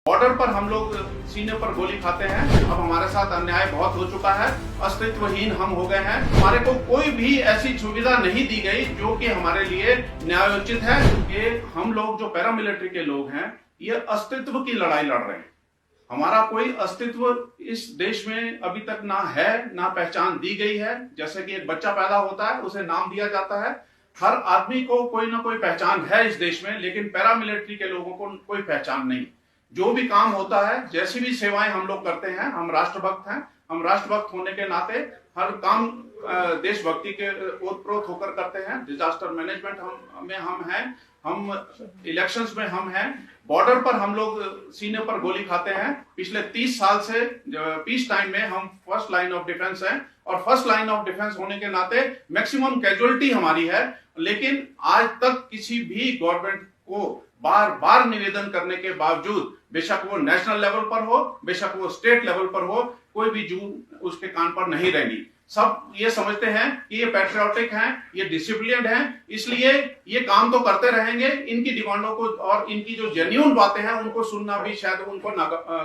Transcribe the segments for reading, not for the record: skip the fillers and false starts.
Border पर हम लोग सीने पर गोली खाते हैं। अब हमारे साथ अन्याय बहुत हो चुका है, अस्तित्वहीन हम हो गए हैं। हमारे को कोई भी ऐसी सुविधा नहीं दी गई जो कि हमारे लिए न्यायोचित है। कि हम लोग जो पैरामिलिट्री के लोग हैं, ये अस्तित्व की लड़ाई लड़ रहे हैं। हमारा कोई अस्तित्व इस देश में अभी तक ना है, ना पहचान दी गई है। जैसे कि एक बच्चा पैदा होता है, उसे नाम दिया जाता है। हर आदमी को कोई ना कोई पहचान है इस देश में, लेकिन पैरामिलिट्री के लोगों को कोई पहचान नहीं। जो भी काम होता है, जैसी भी सेवाएं हम लोग करते हैं, हम राष्ट्रभक्त हैं। हम राष्ट्रभक्त होने के नाते हर काम देशभक्ति के ओतप्रोत होकर करते हैं। डिजास्टर मैनेजमेंट हम हैं, हम इलेक्शंस में हम हैं। बॉर्डर पर हम लोग सीने पर गोली खाते हैं। पिछले 30 साल से पीस टाइम में हम फर्स्ट लाइन ऑफ डिफेंस हैं, और फर्स्ट लाइन ऑफ डिफेंस होने के नाते मैक्सिमम कैजुअलिटी हमारी है। लेकिन आज तक किसी भी गवर्नमेंट को बार बार निवेदन करने के बावजूद, बेशक वो नेशनल लेवल पर हो, बेशक वो स्टेट लेवल पर हो, कोई भी जून उसके कान पर नहीं रहेगी। सब ये समझते हैं कि ये पैट्रियोटिक हैं, ये डिसिप्लिन्ड हैं, इसलिए ये काम तो करते रहेंगे। इनकी डिमांडों को और इनकी जो जेन्युइन बातें हैं उनको सुनना भी शायद उनको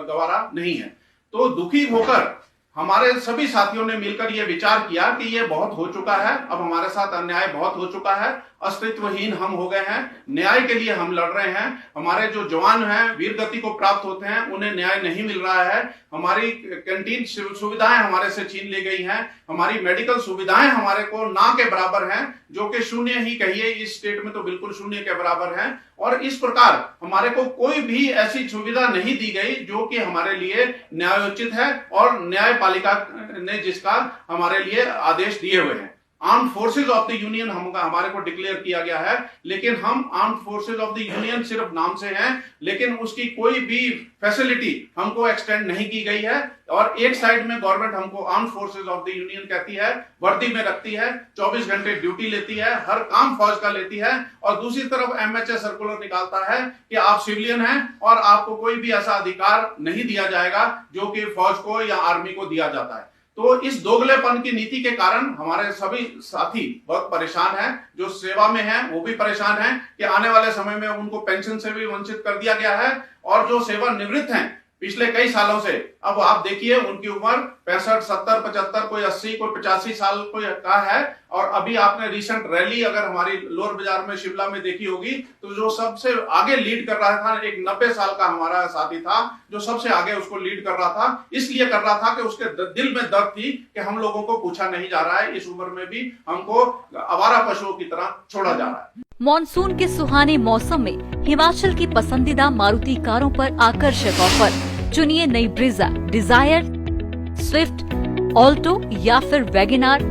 गवारा नहीं है। तो दुखी होकर हमारे सभी साथियों ने मिलकर ये विचार किया कि ये बहुत हो चुका है, अब हमारे साथ अन्याय बहुत हो चुका है, अस्तित्वहीन हम हो गए हैं। न्याय के लिए हम लड़ रहे हैं। हमारे जो जवान हैं, वीर गति को प्राप्त होते हैं, उन्हें न्याय नहीं मिल रहा है। हमारी कैंटीन सुविधाएं हमारे से छीन ली गई हैं। हमारी मेडिकल सुविधाएं हमारे को ना के बराबर हैं, जो कि शून्य ही कहिए, इस स्टेट में तो बिल्कुल शून्य के बराबर हैं। और इस प्रकार हमारे को कोई भी ऐसी सुविधा नहीं दी गई जो कि हमारे लिए न्यायोचित है और न्यायपालिका ने जिसका हमारे लिए आदेश दिए हुए हैं। Armed forces of the union हमारे को डिक्लेयर किया गया है, लेकिन हम armed forces of the union सिर्फ नाम से हैं, लेकिन उसकी कोई भी फैसिलिटी हमको एक्सटेंड नहीं की गई है। और एक साइड में गवर्नमेंट हमको armed forces of the union कहती है, वर्दी में रखती है, 24 घंटे ड्यूटी लेती है, हर काम फौज का लेती है, और दूसरी तरफ MHA सर्कुलर निकालता है कि आप सिविलियन हैं और आपको कोई भी ऐसा अधिकार नहीं दिया जाएगा जो कि फौज को या आर्मी को दिया जाता है। तो इस दोगलेपन की नीति के कारण हमारे सभी साथी बहुत परेशान हैं। जो सेवा में हैं वो भी परेशान हैं कि आने वाले समय में उनको पेंशन से भी वंचित कर दिया गया है, और जो सेवानिवृत्त हैं पिछले कई सालों से, अब आप देखिए उनकी उम्र 65, 70, 75, कोई 80, कोई 85 साल कोई का है। और अभी आपने रिसेंट रैली अगर हमारी लोअर बाजार में शिमला में देखी होगी, तो जो सबसे आगे लीड कर रहा था, एक 90 साल का हमारा साथी था जो सबसे आगे उसको लीड कर रहा था। इसलिए कर रहा था कि उसके दिल में दर्द थी कि हम लोगों को पूछा नहीं जा रहा है, इस उम्र में भी हमको आवारा पशुओं की तरह छोड़ा जा रहा है। मॉनसून के सुहाने मौसम में हिमाचल की पसंदीदा मारुति कारों पर आकर्षक ऑफर। चुनिए नई ब्रीजा, डिजायर, स्विफ्ट, ऑल्टो या फिर वैगनआर।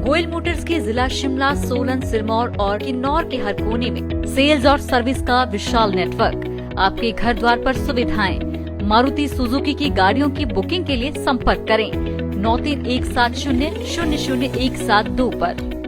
गोयल मोटर्स के जिला शिमला, सोलन, सिरमौर और किन्नौर के हर कोने में सेल्स और सर्विस का विशाल नेटवर्क। आपके घर द्वार पर सुविधाएं। मारुति सुजुकी की गाड़ियों की बुकिंग के लिए संपर्क करें 9317000172 पर।